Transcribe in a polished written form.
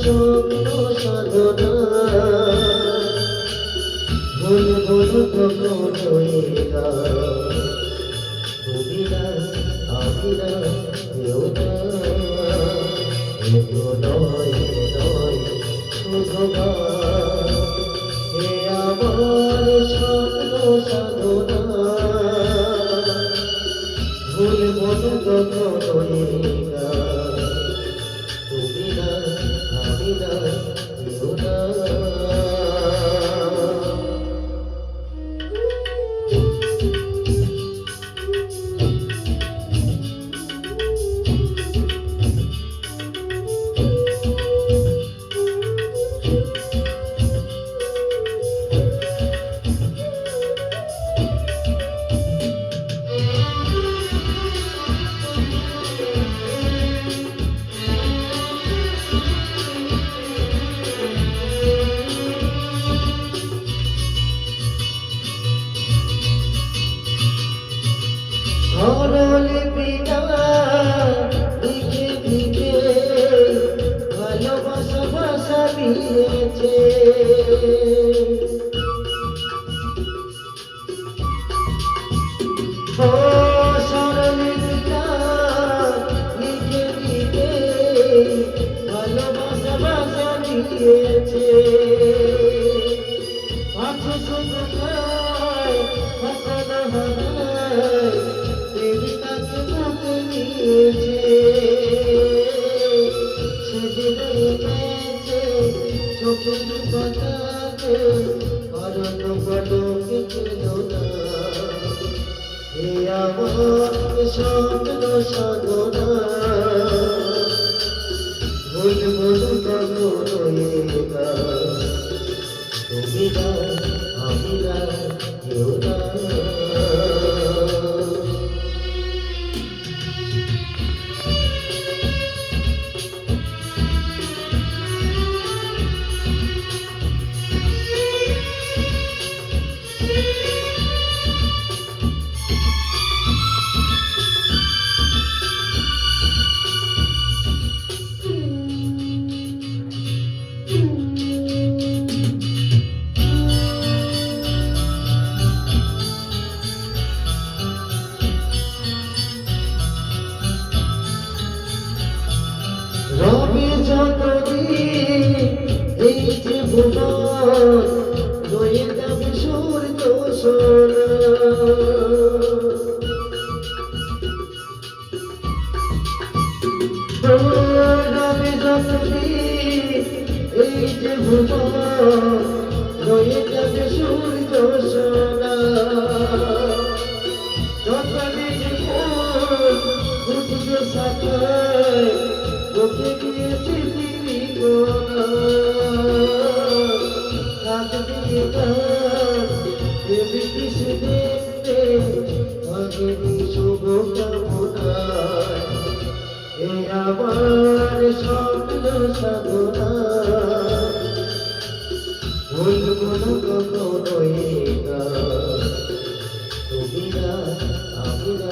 স্বপ্ন সাধনা ভুলবো কখনো তুমি না আমি না কেউ না এতো নয় নয় শুধু হে আমার স্বপ্ন সাধনা ভুলবো কখনো তুমি না আমি না কেউ না। লিপিটা লিখে লিখে ভালোবাসা ভাষা দিয়েছে ও স্বরলিপিটা লিখে লিখে ভালোবাসা ভাষা দিয়েছে পাথর শুকায় পাথর হারায় প্রেমিকাকে বুকে নিয়েছে সেদিন গেছে চোখের পাতাতে কারণ পলকে ছিল না হে আমার স্বপ্ন সাধনা ভুলবো কখনো তুমি না আমি না কেউ না। রবি যতদিন এই যে ভুবন রয়ে যাবে সূর্য সোনা রবি যতদিন এই যে ভুবন রয়ে যাবে সূর্য সোনা যতদিন ফুল সাকায় তোকে দিয়েছি জীবনা কাঁদবি গান দেবী কিসে দেখতে ভাগেনি শুভ কামনায় এ আমার স্বপ্ন সাধনা ভুলবো না কখনো তুমি না আমি না